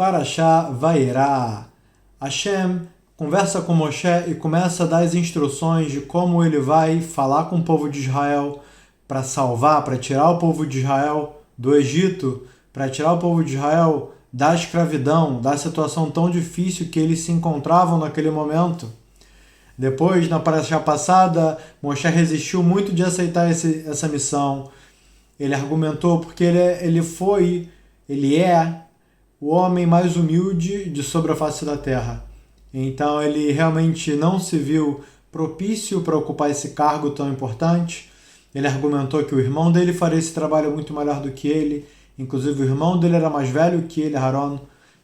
Parashá Vairá. Hashem conversa com Moshe e começa a dar as instruções de como ele vai falar com o povo de Israel para salvar, para tirar o povo de Israel do Egito, para tirar o povo de Israel da escravidão, da situação tão difícil que eles se encontravam naquele momento. Depois, na parashá passada, Moshe resistiu muito de aceitar essa missão. Ele argumentou porque ele é o homem mais humilde de sobre a face da terra. Então ele realmente não se viu propício para ocupar esse cargo tão importante. Ele argumentou que o irmão dele faria esse trabalho muito melhor do que ele. Inclusive o irmão dele era mais velho que ele, Aaron,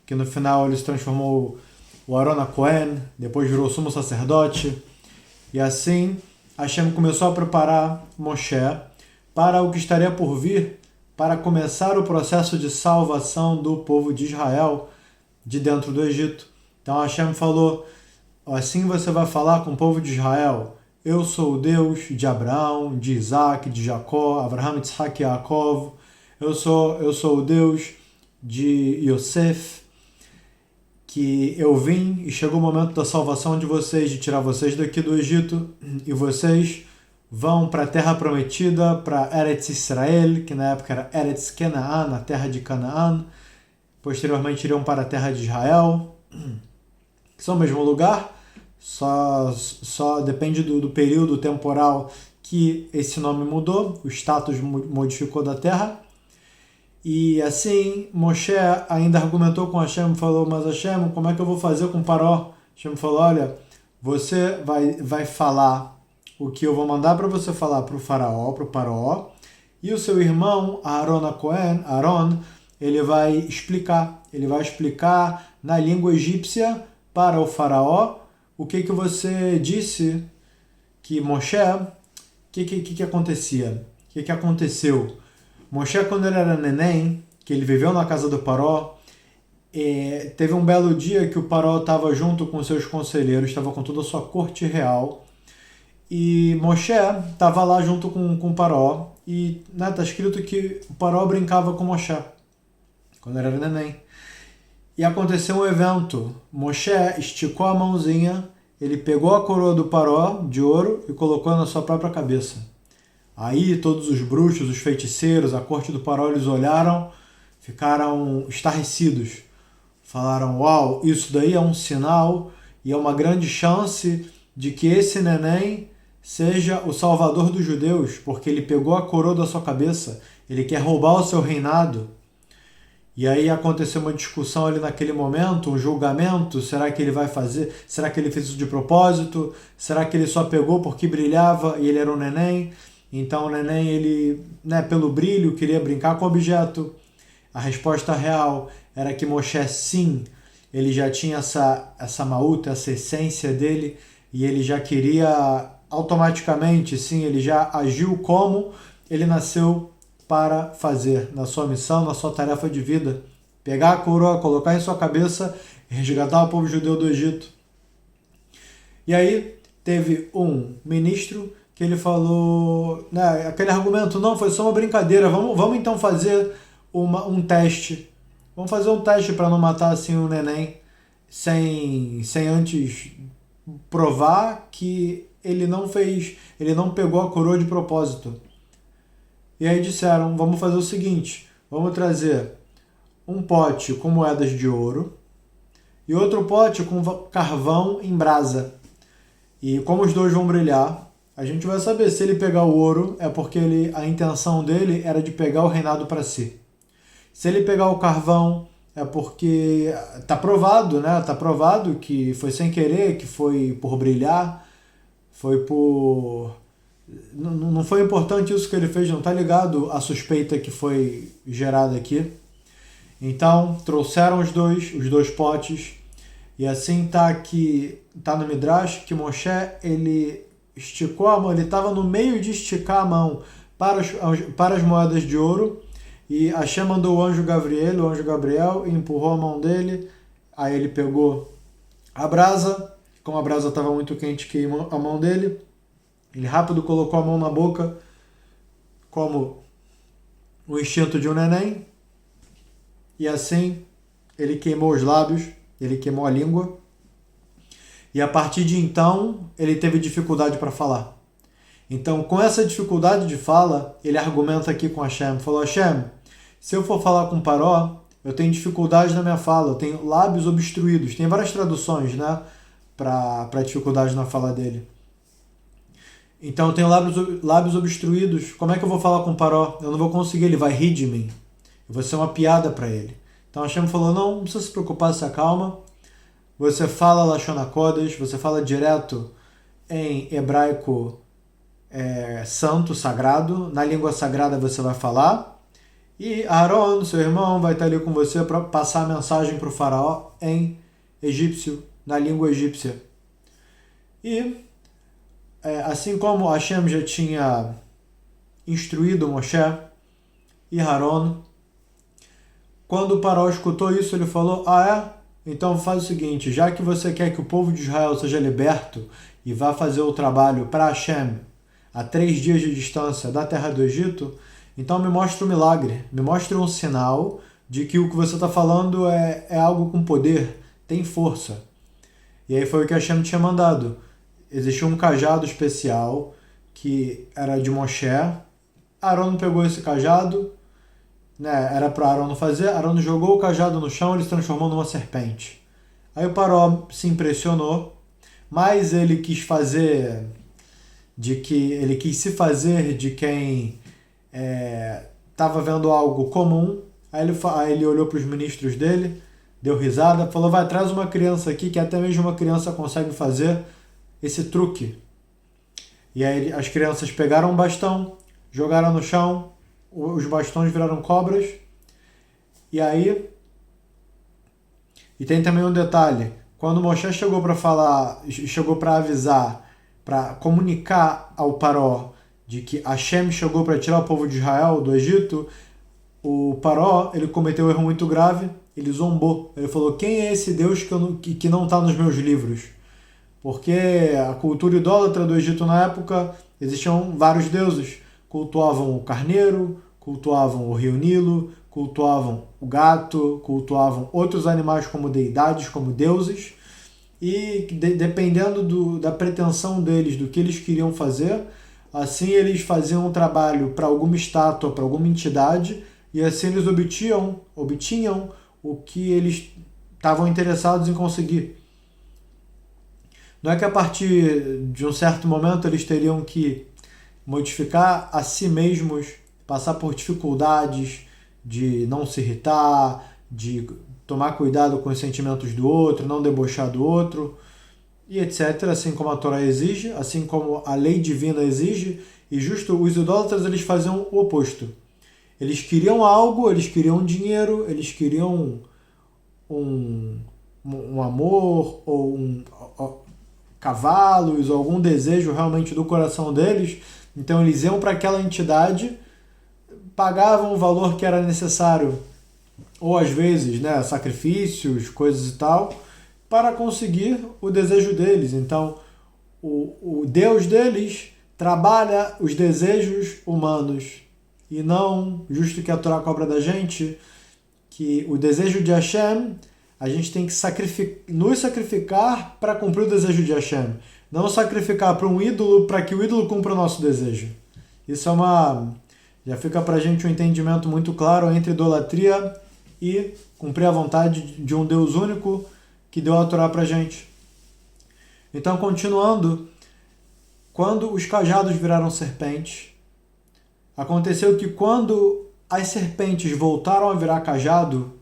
que no final ele se transformou o Aaron a Cohen, depois virou sumo sacerdote. E assim Hashem começou a preparar Moshe para o que estaria por vir, para começar o processo de salvação do povo de Israel de dentro do Egito. Então Hashem falou, assim você vai falar com o povo de Israel, eu sou o Deus de Abraão, de Isaac, de Jacó, Abraham, Isaac e Yaakov, eu sou o Deus de Yosef, que eu vim e chegou o momento da salvação de vocês, de tirar vocês daqui do Egito, e vocês vão para a terra prometida, para Eretz Israel, que na época era Eretz Canaan, a terra de Canaã. Posteriormente iriam para a terra de Israel, que são o mesmo lugar, só depende do período temporal que esse nome mudou, o status modificou da terra. E assim, Moshe ainda argumentou com Hashem, falou, mas Hashem, como é que eu vou fazer com Paró? Hashem falou, olha, você vai falar o que eu vou mandar para você falar para o faraó, para o Paró, e o seu irmão, Aaron a Cohen, Aaron, ele vai explicar na língua egípcia para o faraó o que você disse que Moshe, o que acontecia, o que aconteceu. Moshe, quando ele era neném, que ele viveu na casa do Paró, teve um belo dia que o Paró estava junto com seus conselheiros, estava com toda a sua corte real, e Moshe estava lá junto com o Paró, e está escrito que o Paró brincava com Moshe, quando ele era neném. E aconteceu um evento, Moshe esticou a mãozinha, ele pegou a coroa do Paró de ouro e colocou na sua própria cabeça. Aí todos os bruxos, os feiticeiros, a corte do Paró, eles olharam, ficaram estarrecidos. Falaram, uau, isso daí é um sinal e é uma grande chance de que esse neném seja o salvador dos judeus, porque ele pegou a coroa da sua cabeça, ele quer roubar o seu reinado. E aí aconteceu uma discussão ali naquele momento, um julgamento, será que ele vai fazer, será que ele fez isso de propósito, será que ele só pegou porque brilhava e ele era um neném? Então o neném, ele, pelo brilho, queria brincar com o objeto. A resposta real era que Moshe, sim, ele já tinha essa maúta, essa essência dele, e ele já queria automaticamente, sim, ele já agiu como ele nasceu para fazer, na sua missão, na sua tarefa de vida. Pegar a coroa, colocar em sua cabeça e resgatar o povo judeu do Egito. E aí teve um ministro que ele falou, aquele argumento, não, foi só uma brincadeira, vamos então fazer um teste. Vamos fazer um teste para não matar assim um neném sem antes provar que ele não pegou a coroa de propósito. E aí disseram, vamos fazer o seguinte, vamos trazer um pote com moedas de ouro e outro pote com carvão em brasa. E como os dois vão brilhar, a gente vai saber se ele pegar o ouro é porque a intenção dele era de pegar o reinado para si. Se ele pegar o carvão é porque está provado, Está provado que foi sem querer, que foi por brilhar, foi por... Não foi importante isso que ele fez, não está ligado à suspeita que foi gerada aqui. Então trouxeram os dois potes, e assim está no Midrash que Moshe, ele esticou a mão, ele estava no meio de esticar a mão para as moedas de ouro, e Hashem mandou o anjo Gabriel, e empurrou a mão dele, aí ele pegou a brasa, como a brasa estava muito quente, queimou a mão dele, ele rápido colocou a mão na boca, como o instinto de um neném, e assim ele queimou os lábios, ele queimou a língua, e a partir de então ele teve dificuldade para falar. Então, com essa dificuldade de fala, ele argumenta aqui com Hashem, falou: Hashem, se eu for falar com Paró, eu tenho dificuldade na minha fala, eu tenho lábios obstruídos. Tem várias traduções, né, para dificuldade na fala dele. Então eu tenho lábios obstruídos, como é que eu vou falar com Paró? Eu não vou conseguir, ele vai rir de mim. Eu vou ser uma piada para ele. Então Hashem falou: não precisa se preocupar, se acalma. Você fala Lashon HaKodesh, você fala direto em hebraico santo, sagrado. Na língua sagrada você vai falar. E Aaron, seu irmão, vai estar ali com você para passar a mensagem para o faraó em egípcio, na língua egípcia. E assim como Hashem já tinha instruído Moshe e Aaron, quando o faraó escutou isso, ele falou: então faz o seguinte, já que você quer que o povo de Israel seja liberto e vá fazer o trabalho para Hashem a 3 dias de distância da terra do Egito, então me mostra um milagre, me mostra um sinal de que o que você está falando é algo com poder, tem força. E aí foi o que Hashem tinha mandado. Existia um cajado especial que era de Moshe. Aaron pegou esse cajado, né, era para Aaron fazer. Aaron jogou o cajado no chão, ele se transformou numa serpente. Aí o Paró se impressionou, mas ele quis se fazer de quem estava vendo algo comum. Aí ele olhou para os ministros dele, deu risada, falou: vai, traz uma criança aqui, que até mesmo uma criança consegue fazer esse truque. E aí as crianças pegaram um bastão, jogaram no chão, os bastões viraram cobras. E tem também um detalhe: quando Moshe chegou para avisar, para comunicar ao Paró de que Hashem chegou para tirar o povo de Israel do Egito, o Paró, ele cometeu um erro muito grave, ele zombou. Ele falou: quem é esse Deus que não está nos meus livros? Porque a cultura idólatra do Egito na época, existiam vários deuses. Cultuavam o carneiro, cultuavam o rio Nilo, cultuavam o gato, cultuavam outros animais como deidades, como deuses. E dependendo da pretensão deles, do que eles queriam fazer, assim eles faziam um trabalho para alguma estátua, para alguma entidade, e assim eles obtinham o que eles estavam interessados em conseguir. Não é que a partir de um certo momento eles teriam que modificar a si mesmos, passar por dificuldades de não se irritar, de tomar cuidado com os sentimentos do outro, não debochar do outro, e etc., assim como a Torá exige, assim como a lei divina exige. E justo os idólatras, eles faziam o oposto. Eles queriam algo, eles queriam dinheiro, eles queriam um amor, ou cavalos, ou algum desejo realmente do coração deles. Então eles iam para aquela entidade, pagavam o valor que era necessário, ou às vezes, né, sacrifícios, coisas e tal, para conseguir o desejo deles. Então o Deus deles trabalha os desejos humanos, e não, justo que a Torá cobra da gente, que o desejo de Hashem, a gente tem que nos sacrificar para cumprir o desejo de Hashem. Não sacrificar para um ídolo para que o ídolo cumpra o nosso desejo. Isso já fica para a gente um entendimento muito claro entre idolatria e cumprir a vontade de um Deus único que deu a Torá para a gente. Então, continuando, quando os cajados viraram serpentes, aconteceu que quando as serpentes voltaram a virar cajado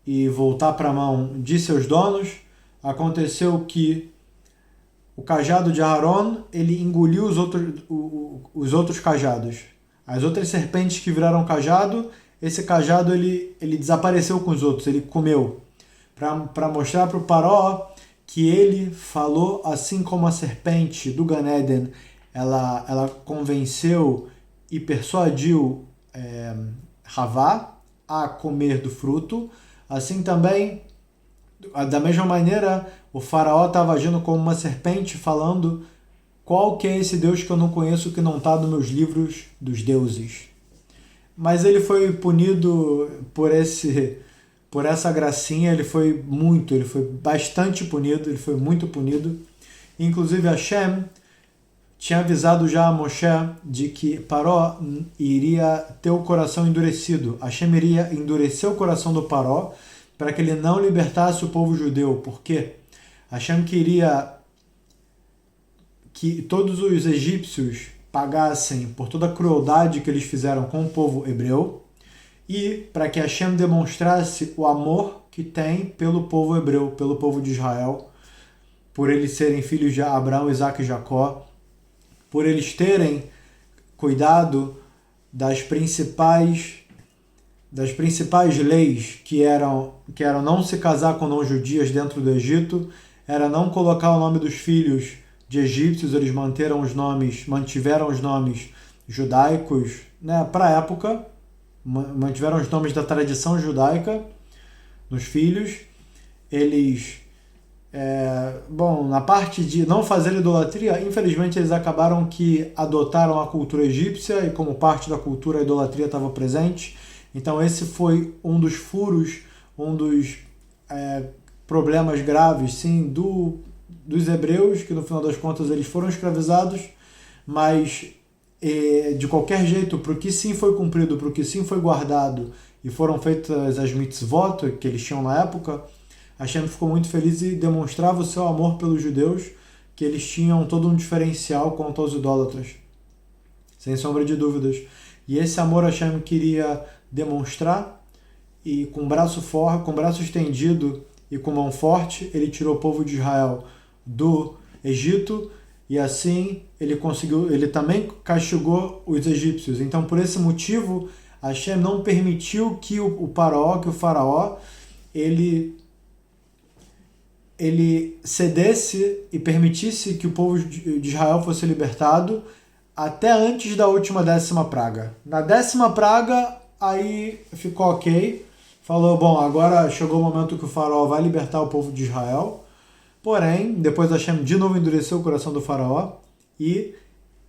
e voltar para a mão de seus donos, aconteceu que o cajado de Aaron, ele engoliu os outros cajados. As outras serpentes que viraram cajado, esse cajado ele desapareceu com os outros, ele comeu. Para mostrar para o Paró que ele falou assim como a serpente do Gan Eden, ela convenceu e persuadiu Havá a comer do fruto, assim também, da mesma maneira, o faraó estava agindo como uma serpente, falando: qual que é esse Deus que eu não conheço, que não está nos meus livros dos deuses? Mas ele foi punido por por essa gracinha, ele foi bastante punido, ele foi muito punido. Inclusive Hashem tinha avisado já a Moshe de que Paró iria ter o coração endurecido. Hashem iria endurecer o coração do Paró para que ele não libertasse o povo judeu. Por quê? Hashem queria que todos os egípcios pagassem por toda a crueldade que eles fizeram com o povo hebreu e para que Hashem demonstrasse o amor que tem pelo povo hebreu, pelo povo de Israel, por eles serem filhos de Abraão, Isaac e Jacó, por eles terem cuidado das principais leis que eram não se casar com não-judias dentro do Egito, era não colocar o nome dos filhos de egípcios, eles mantiveram os nomes judaicos, né, para a época, mantiveram os nomes da tradição judaica nos filhos. Eles na parte de não fazer idolatria, infelizmente eles acabaram que adotaram a cultura egípcia e como parte da cultura a idolatria estava presente. Então esse foi um dos furos, um dos problemas graves, sim, dos hebreus, que no final das contas eles foram escravizados, mas de qualquer jeito, para o que sim foi cumprido, para o que sim foi guardado e foram feitas as mitzvot que eles tinham na época, Hashem ficou muito feliz e demonstrava o seu amor pelos judeus, que eles tinham todo um diferencial quanto aos idólatras, sem sombra de dúvidas. E esse amor Hashem queria demonstrar, e com braço estendido e com mão forte, ele tirou o povo de Israel do Egito, e assim ele também castigou os egípcios. Então, por esse motivo, Hashem não permitiu que o faraó, ele cedesse e permitisse que o povo de Israel fosse libertado até antes da última 10ª praga. Na 10ª praga, aí ficou ok. Falou, bom, agora chegou o momento que o faraó vai libertar o povo de Israel. Porém, depois Hashem de novo endureceu o coração do faraó e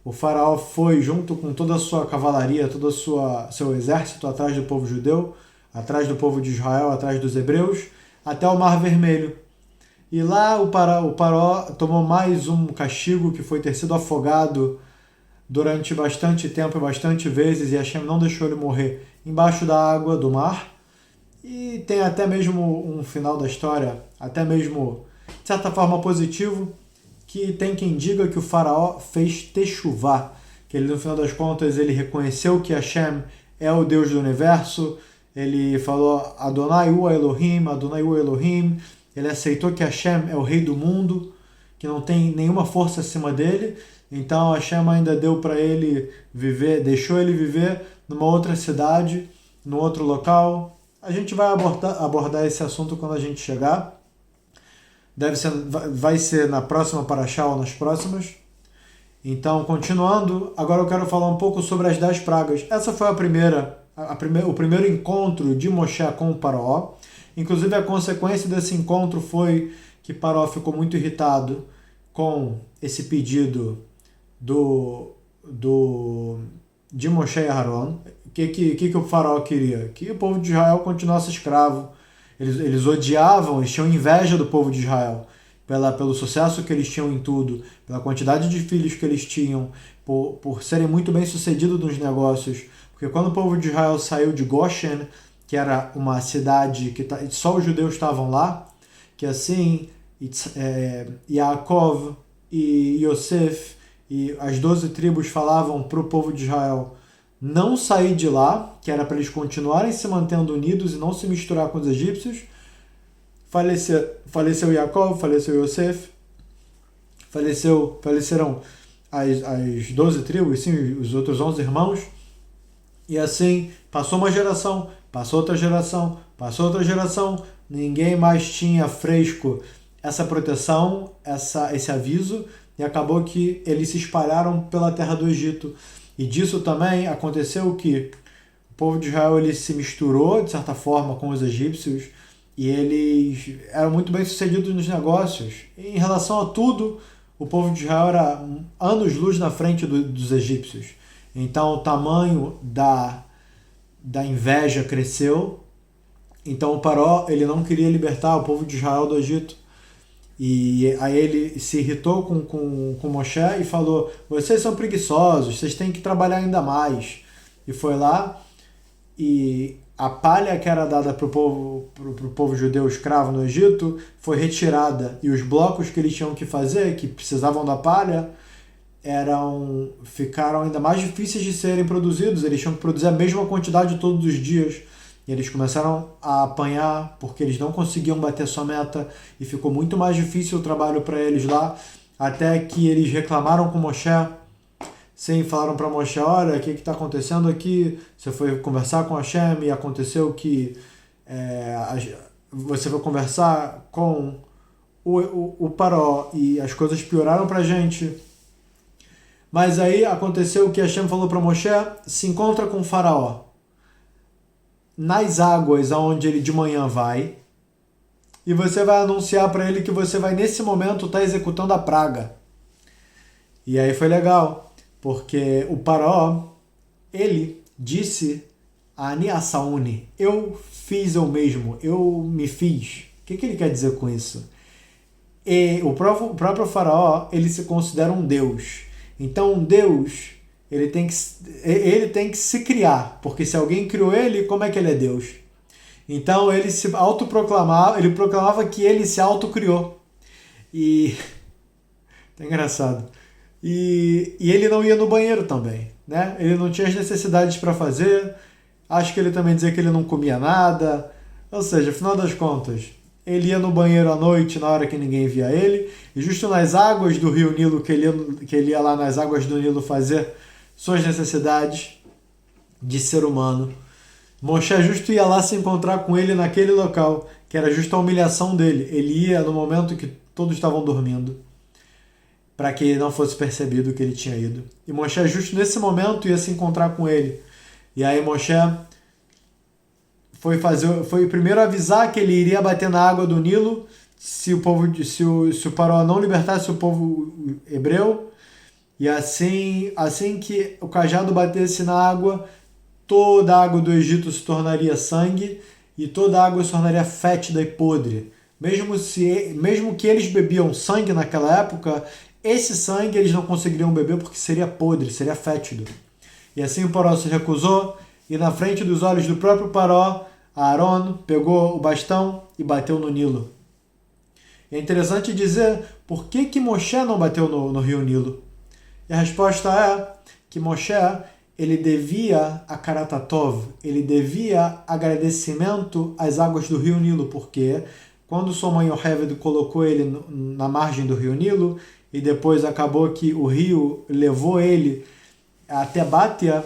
o faraó foi junto com toda a sua cavalaria, todo o seu exército atrás do povo judeu, atrás do povo de Israel, atrás dos hebreus, até o Mar Vermelho. E lá o Paró tomou mais um castigo, que foi ter sido afogado durante bastante tempo e bastante vezes, e Hashem não deixou ele morrer embaixo da água do mar. E tem até mesmo um final da história, até mesmo, de certa forma, positivo, que tem quem diga que o faraó fez techuvá, que ele, no final das contas, ele reconheceu que Hashem é o Deus do universo, ele falou Adonai Hu Elohim, Adonai Hu Elohim. Ele aceitou que Hashem é o rei do mundo, que não tem nenhuma força acima dele. Então Hashem ainda deu para ele viver, deixou ele viver numa outra cidade, num outro local. A gente vai abordar esse assunto quando a gente chegar. Vai ser na próxima parashá ou nas próximas. Então, continuando, agora eu quero falar um pouco sobre as 10 pragas. Essa foi o primeiro encontro de Moshe com o Faraó. Inclusive, a consequência desse encontro foi que Paró ficou muito irritado com esse pedido de Moshe e Aharon. O que o Faraó queria? Que o povo de Israel continuasse escravo. Eles odiavam, eles tinham inveja do povo de Israel pelo sucesso que eles tinham em tudo, pela quantidade de filhos que eles tinham, por serem muito bem sucedidos nos negócios. Porque quando o povo de Israel saiu de Goshen, que era uma cidade que só os judeus estavam lá, que assim Yaakov e Yosef e as 12 tribos falavam para o povo de Israel não sair de lá, que era para eles continuarem se mantendo unidos e não se misturar com os egípcios. Faleceu Yaakov, faleceu Yosef, faleceram as 12 tribos, sim, os outros 11 irmãos, e assim passou uma geração, passou outra geração, passou outra geração, ninguém mais tinha fresco essa proteção, esse aviso, e acabou que eles se espalharam pela terra do Egito. E disso também aconteceu que o povo de Israel ele se misturou, de certa forma, com os egípcios, e eles eram muito bem sucedidos nos negócios. E em relação a tudo, o povo de Israel era anos-luz na frente dos egípcios. Então o tamanho da inveja cresceu, Então o Paró, ele não queria libertar o povo de Israel do Egito. E aí ele se irritou com Moshe e falou: vocês são preguiçosos, vocês têm que trabalhar ainda mais. E foi lá e a palha que era dada para o povo judeu escravo no Egito foi retirada. E os blocos que eles tinham que fazer, que precisavam da palha, ficaram ainda mais difíceis de serem produzidos. Eles tinham que produzir a mesma quantidade todos os dias. E eles começaram a apanhar porque eles não conseguiam bater sua meta e ficou muito mais difícil o trabalho para eles lá, até que eles reclamaram com Moshe. Sim, falaram para Moshe: olha, o que está acontecendo aqui? Você foi conversar com Hashem e aconteceu que você foi conversar com o Paró e as coisas pioraram para a gente. Mas aí aconteceu que Hashem falou para Moshe: se encontra com o Faraó nas águas aonde ele de manhã vai, e você vai anunciar para ele que você vai nesse momento estar executando a praga. E aí foi legal, porque o Faraó, ele disse: Ani Asauni, eu fiz eu mesmo, eu me fiz. O que ele quer dizer com isso? E o próprio Faraó, ele se considera um deus. Então um deus, ele tem que se criar, porque se alguém criou ele, como é que ele é Deus? Então ele se autoproclamava, ele proclamava que ele se autocriou. E tá engraçado. E ele não ia no banheiro também, né? Ele não tinha as necessidades para fazer. Acho que ele também dizia que ele não comia nada. Ou seja, afinal das contas, ele ia no banheiro à noite na hora que ninguém via ele, e justo nas águas do rio Nilo, que ele ia lá nas águas do Nilo fazer suas necessidades de ser humano, Moshe justo ia lá se encontrar com ele naquele local, que era justo a humilhação dele. Ele ia no momento que todos estavam dormindo, para que não fosse percebido que ele tinha ido. E Moshe justo nesse momento ia se encontrar com ele. E aí Moshe foi primeiro avisar que ele iria bater na água do Nilo se o Faraó não libertasse o povo hebreu. E assim que o cajado batesse na água, toda a água do Egito se tornaria sangue e toda a água se tornaria fétida e podre. Mesmo que eles bebiam sangue naquela época, esse sangue eles não conseguiriam beber porque seria podre, seria fétido. E assim o Faraó se recusou, e na frente dos olhos do próprio Faraó, Aaron pegou o bastão e bateu no Nilo. É interessante dizer por que Moshe não bateu no rio Nilo. E a resposta é que Moshe, ele devia a Karatatov, ele devia agradecimento às águas do rio Nilo, porque quando sua mãe Yoheved colocou ele na margem do rio Nilo, e depois acabou que o rio levou ele até Bátia,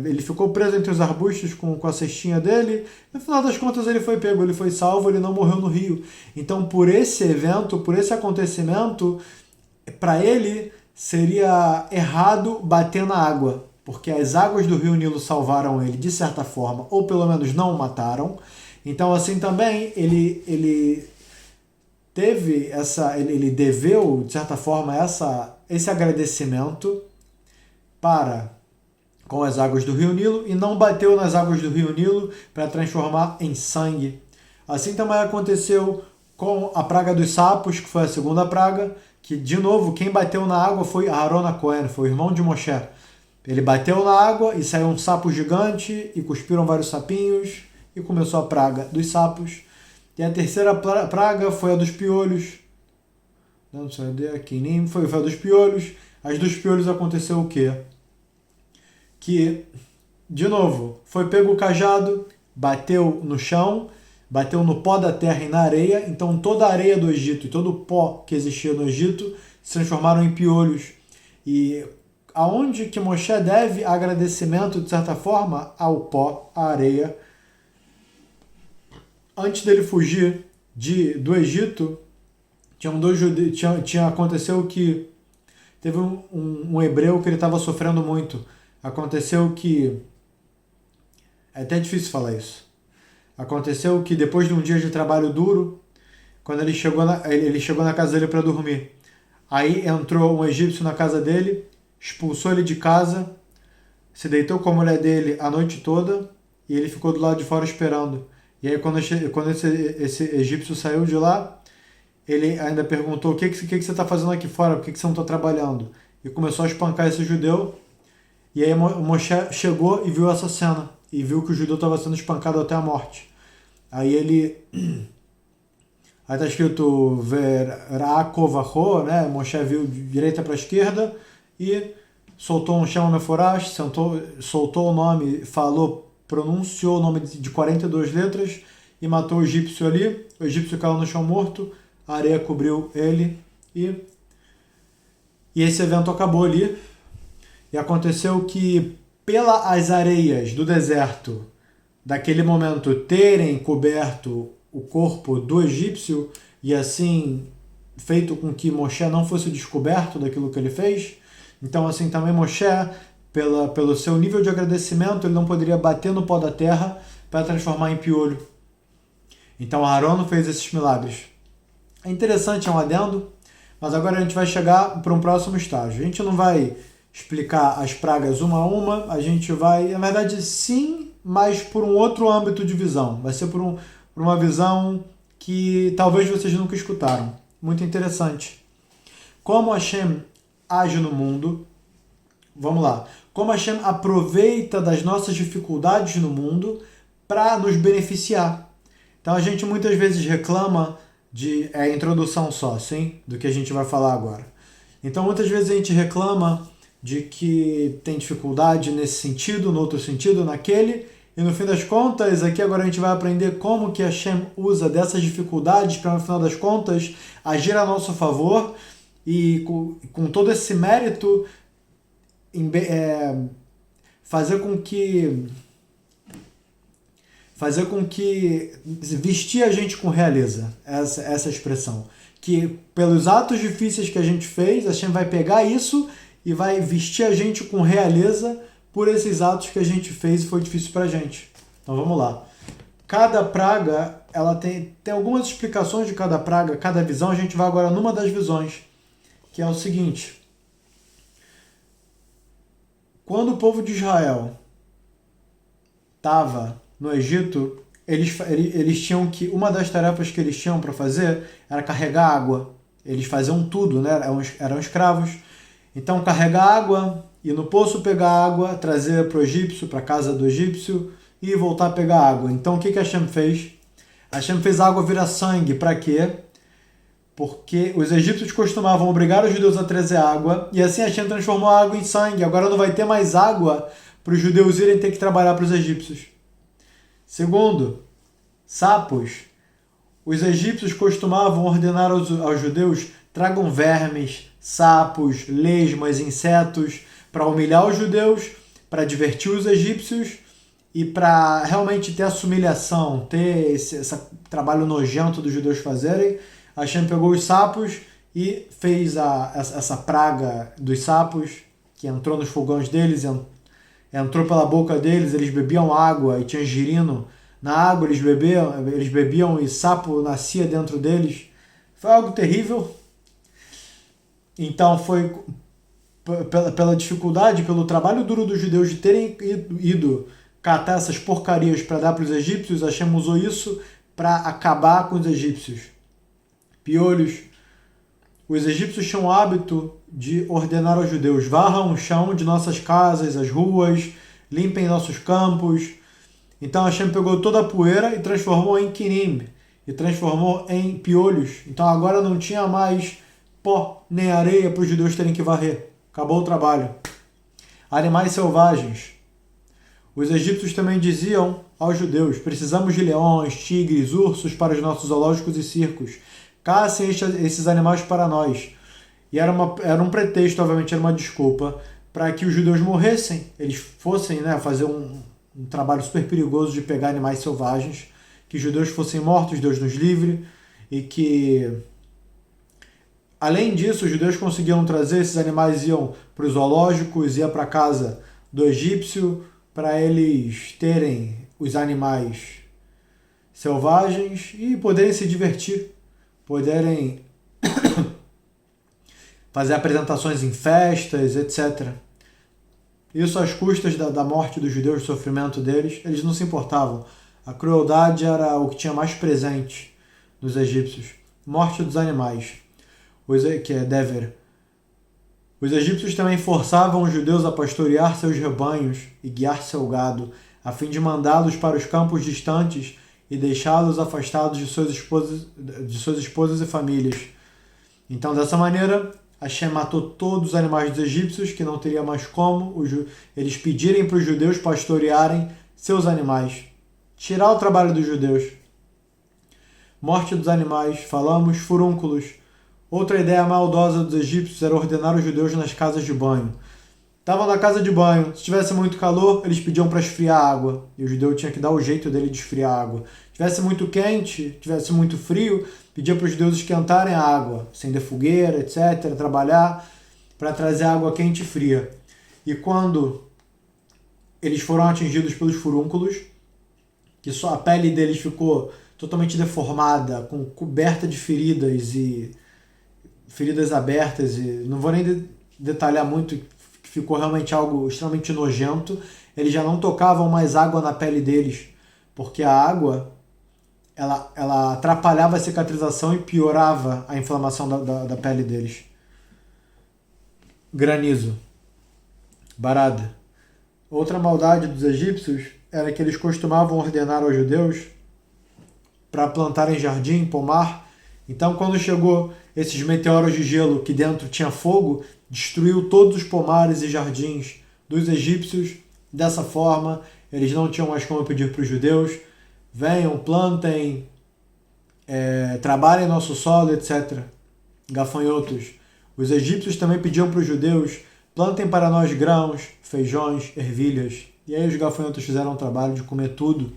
ele ficou preso entre os arbustos com a cestinha dele, no final das contas ele foi pego, ele foi salvo, ele não morreu no rio. Então por esse evento, por esse acontecimento, para ele seria errado bater na água, porque as águas do rio Nilo salvaram ele de certa forma, ou pelo menos não o mataram. Então assim também ele teve ele deveu de certa forma esse agradecimento com as águas do rio Nilo, e não bateu nas águas do rio Nilo para transformar em sangue. Assim também aconteceu com a praga dos sapos, que foi a segunda praga, que de novo quem bateu na água foi Aaron HaKohen, foi o irmão de Moshe. Ele bateu na água e saiu um sapo gigante e cuspiram vários sapinhos e começou a praga dos sapos. E a terceira praga foi a dos piolhos. Não sei aqui, nem foi a dos piolhos. As dos piolhos aconteceu o quê? Que, de novo, foi pego o cajado, bateu no chão, bateu no pó da terra e na areia, então toda a areia do Egito e todo o pó que existia no Egito se transformaram em piolhos. E aonde que Moshe deve agradecimento, de certa forma, ao pó, à areia. Antes dele fugir do Egito, aconteceu que teve um hebreu que ele estava sofrendo muito. Aconteceu que... é até difícil falar isso. Aconteceu que depois de um dia de trabalho duro, quando ele chegou na casa dele para dormir, aí entrou um egípcio na casa dele, expulsou ele de casa, se deitou com a mulher dele a noite toda, e ele ficou do lado de fora esperando. E aí quando esse egípcio saiu de lá, ele ainda perguntou: o que você está fazendo aqui fora? Por que você não está trabalhando? E começou a espancar esse judeu. E aí Moshe chegou e viu essa cena. E viu que o judeu estava sendo espancado até a morte. Aí ele... Aí está escrito Verakovacho, né? Moshe viu de direita para a esquerda e soltou um Shema Meforash, soltou o nome, pronunciou o nome de 42 letras e matou o egípcio ali. O egípcio caiu no chão morto, a areia cobriu ele e esse evento acabou ali. E aconteceu que, pelas areias do deserto, daquele momento, terem coberto o corpo do egípcio e assim feito com que Moshe não fosse descoberto daquilo que ele fez, então assim também Moshe, pelo seu nível de agradecimento, ele não poderia bater no pó da terra para transformar em piolho. Então Aaron fez esses milagres. É interessante, é um adendo, mas agora a gente vai chegar para um próximo estágio. A gente não vai explicar as pragas uma a uma, a gente vai, na verdade sim, mas por um outro âmbito de visão. Vai ser por uma visão que talvez vocês nunca escutaram. Muito interessante. Como Hashem age no mundo. Vamos lá. Como Hashem aproveita das nossas dificuldades no mundo para nos beneficiar. Então a gente muitas vezes reclama de... É a introdução só, sim? Do que a gente vai falar agora. Então muitas vezes a gente reclama de que tem dificuldade nesse sentido, no outro sentido, naquele, e no fim das contas, aqui agora a gente vai aprender como que Hashem usa dessas dificuldades para, no final das contas, agir a nosso favor e com todo esse mérito fazer com que vestir a gente com realeza, essa expressão. Que pelos atos difíceis que a gente fez, Hashem vai pegar isso e vai vestir a gente com realeza por esses atos que a gente fez e foi difícil pra gente. Então vamos lá. Cada praga, ela tem algumas explicações de cada praga, cada visão. A gente vai agora numa das visões, que é o seguinte. Quando o povo de Israel estava no Egito, eles tinham que... Uma das tarefas que eles tinham para fazer era carregar água. Eles faziam tudo, né? Eram escravos. Então, carregar água, ir no poço pegar água, trazer para o egípcio, para a casa do egípcio e voltar a pegar água. Então, o que Hashem fez? Hashem fez a água virar sangue. Para quê? Porque os egípcios costumavam obrigar os judeus a trazer água e assim Hashem transformou a água em sangue. Agora não vai ter mais água para os judeus irem ter que trabalhar para os egípcios. Segundo, sapos. Os egípcios costumavam ordenar aos judeus: tragam vermes, sapos, lesmas, insetos, para humilhar os judeus, para divertir os egípcios e para realmente ter essa humilhação, ter esse trabalho nojento dos judeus fazerem. Hashem pegou os sapos e fez essa praga dos sapos, que entrou nos fogões deles, entrou pela boca deles, eles bebiam água e tinha girino na água, eles bebiam e sapo nascia dentro deles. Foi algo terrível. Então foi pela dificuldade, pelo trabalho duro dos judeus de terem ido catar essas porcarias para dar para os egípcios, Hashem usou isso para acabar com os egípcios. Piolhos. Os egípcios tinham o hábito de ordenar aos judeus: varram o chão de nossas casas, as ruas, limpem nossos campos. Então Hashem pegou toda a poeira e transformou em quinim, e transformou em piolhos. Então agora não tinha mais pó nem areia para os judeus terem que varrer. Acabou o trabalho. Animais selvagens. Os egípcios também diziam aos judeus: precisamos de leões, tigres, ursos para os nossos zoológicos e circos. Caçem esses animais para nós. E era um pretexto, obviamente, era uma desculpa para que os judeus morressem. Eles fossem, né, fazer um trabalho super perigoso de pegar animais selvagens, que os judeus fossem mortos, Deus nos livre, e que, além disso, os judeus conseguiam trazer esses animais, iam para os zoológicos, iam para a casa do egípcio, para eles terem os animais selvagens e poderem se divertir, poderem fazer apresentações em festas, etc. Isso às custas da morte dos judeus, do sofrimento deles, eles não se importavam. A crueldade era o que tinha mais presente nos egípcios. Morte dos animais, que é dever. Os egípcios também forçavam os judeus a pastorear seus rebanhos e guiar seu gado, a fim de mandá-los para os campos distantes e deixá-los afastados de suas esposas e famílias. Então, dessa maneira, Hashem matou todos os animais dos egípcios, que não teria mais como eles pedirem para os judeus pastorearem seus animais. Tirar o trabalho dos judeus. Morte dos animais, falamos, furúnculos. Outra ideia maldosa dos egípcios era ordenar os judeus nas casas de banho. Estavam na casa de banho, se tivesse muito calor, eles pediam para esfriar a água. E o judeu tinha que dar o jeito dele de esfriar a água. Tivesse muito quente, tivesse muito frio, pedia para os judeus esquentarem a água, acender fogueira, etc., trabalhar para trazer água quente e fria. E quando eles foram atingidos pelos furúnculos, que só a pele deles ficou totalmente deformada, coberta de feridas e feridas abertas, e não vou nem detalhar muito, que ficou realmente algo extremamente nojento. Eles já não tocavam mais água na pele deles, porque a água ela atrapalhava a cicatrização e piorava a inflamação da pele deles. Granizo. Barada. Outra maldade dos egípcios era que eles costumavam ordenar aos judeus para plantarem jardim, pomar. Então, quando chegou esses meteoros de gelo que dentro tinha fogo, destruiu todos os pomares e jardins dos egípcios. Dessa forma, eles não tinham mais como pedir para os judeus: venham, plantem, trabalhem nosso solo, etc. Gafanhotos. Os egípcios também pediam para os judeus: plantem para nós grãos, feijões, ervilhas. E aí os gafanhotos fizeram o trabalho de comer tudo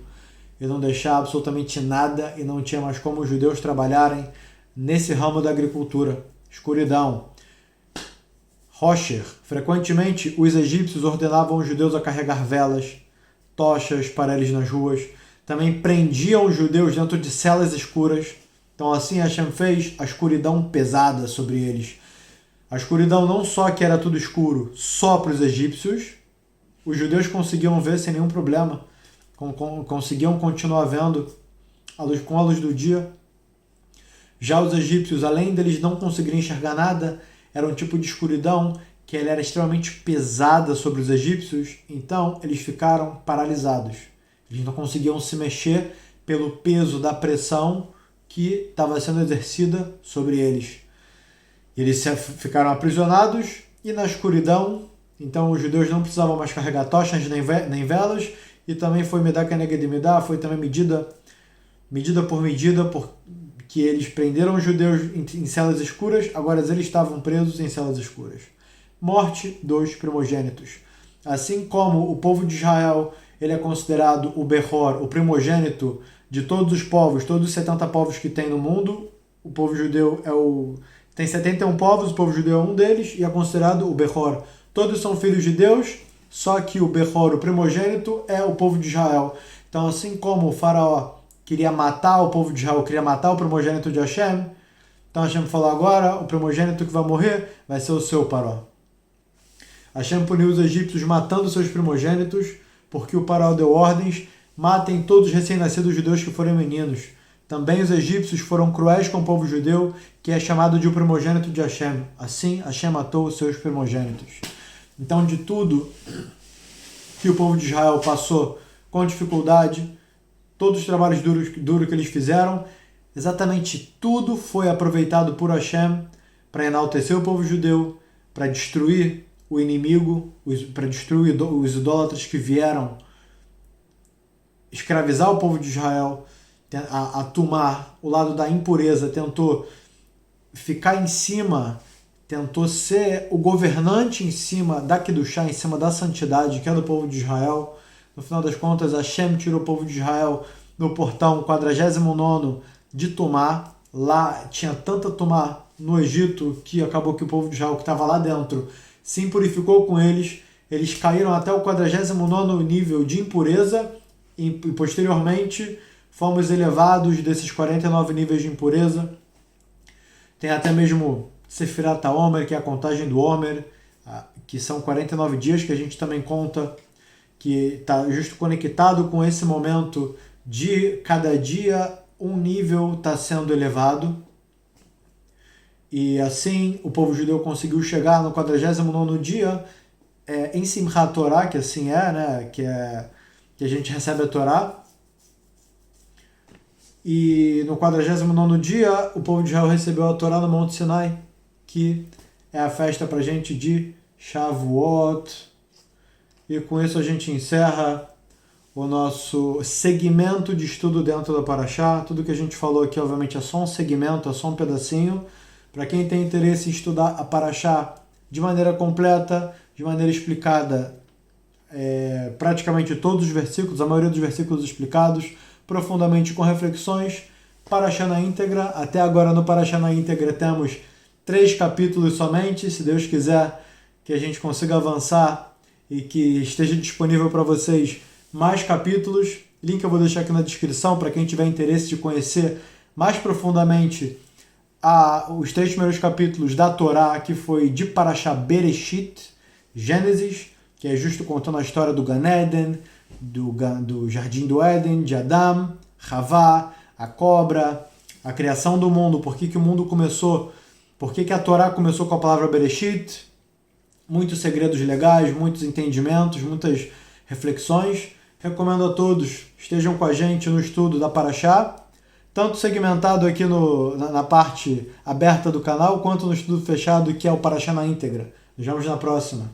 e não deixar absolutamente nada, e não tinha mais como os judeus trabalharem nesse ramo da agricultura. Escuridão. Rocher. Frequentemente, os egípcios ordenavam os judeus a carregar velas, tochas para eles nas ruas. Também prendiam os judeus dentro de celas escuras. Então assim Hashem fez a escuridão pesada sobre eles. A escuridão não só que era tudo escuro só para os egípcios, os judeus conseguiam ver sem nenhum problema, conseguiam continuar vendo com a luz do dia. Já os egípcios, além deles não conseguirem enxergar nada, era um tipo de escuridão que ela era extremamente pesada sobre os egípcios, então eles ficaram paralisados. Eles não conseguiam se mexer pelo peso da pressão que estava sendo exercida sobre eles. Eles ficaram aprisionados e na escuridão. Então os judeus não precisavam mais carregar tochas nem velas, e também foi medá keneged medá, foi também medida por medida, porque eles prenderam os judeus em celas escuras, agora eles estavam presos em celas escuras. Morte dos primogênitos. Assim como o povo de Israel ele é considerado o Behor, o primogênito de todos os povos, todos os 70 povos que tem no mundo, o povo judeu tem 71 povos, o povo judeu é um deles e é considerado o Behor. Todos são filhos de Deus, só que o Behor, o primogênito, é o povo de Israel. Então, assim como o faraó queria matar o povo de Israel, queria matar o primogênito de Hashem, então Hashem falou: agora o primogênito que vai morrer vai ser o seu faraó. Hashem puniu os egípcios matando seus primogênitos, porque o faraó deu ordens: matem todos os recém-nascidos judeus que forem meninos. Também os egípcios foram cruéis com o povo judeu, que é chamado de o primogênito de Hashem. Assim, Hashem matou os seus primogênitos. Então, de tudo que o povo de Israel passou com dificuldade, todos os trabalhos duros que eles fizeram, exatamente tudo foi aproveitado por Hashem para enaltecer o povo judeu, para destruir o inimigo, para destruir os idólatras que vieram escravizar o povo de Israel, a tomar o lado da impureza, tentou ficar em cima, tentou ser o governante em cima da Kedushá, em cima da santidade que é do povo de Israel. No final das contas, Hashem tirou o povo de Israel no portão 49º de Tumá. Lá tinha tanta Tumá no Egito que acabou que o povo de Israel que estava lá dentro se impurificou com eles. Eles caíram até o 49º nível de impureza e posteriormente fomos elevados desses 49 níveis de impureza. Tem até mesmo Sefirat HaOmer, que é a contagem do Homer, que são 49 dias que a gente também conta, que está justo conectado com esse momento de cada dia um nível está sendo elevado. E assim o povo judeu conseguiu chegar no 49º dia em Simchat Torah, que assim né? Que a gente recebe a Torá. E no 49º dia o povo de Israel recebeu a Torá no Monte Sinai, que é a festa pra gente de Shavuot. E com isso a gente encerra o nosso segmento de estudo dentro da Parashá. Tudo que a gente falou aqui, obviamente, é só um segmento, é só um pedacinho. Para quem tem interesse em estudar a Parashá de maneira completa, de maneira explicada, praticamente todos os versículos, a maioria dos versículos explicados, profundamente com reflexões, Parashá na íntegra. Até agora no Parashá na íntegra temos 3 capítulos somente. Se Deus quiser que a gente consiga avançar e que esteja disponível para vocês mais capítulos, link eu vou deixar aqui na descrição para quem tiver interesse de conhecer mais profundamente os 3 primeiros capítulos da Torá, que foi de Parashá Bereshit, Gênesis, que é justo contando a história do Gan Eden, do Jardim do Éden, de Adão, Havá, a cobra, a criação do mundo, por que o mundo começou, por que a Torá começou com a palavra Bereshit, muitos segredos legais, muitos entendimentos, muitas reflexões. Recomendo a todos estejam com a gente no estudo da Parashá, tanto segmentado aqui na parte aberta do canal, quanto no estudo fechado, que é o Parashá na íntegra. Nos vemos na próxima.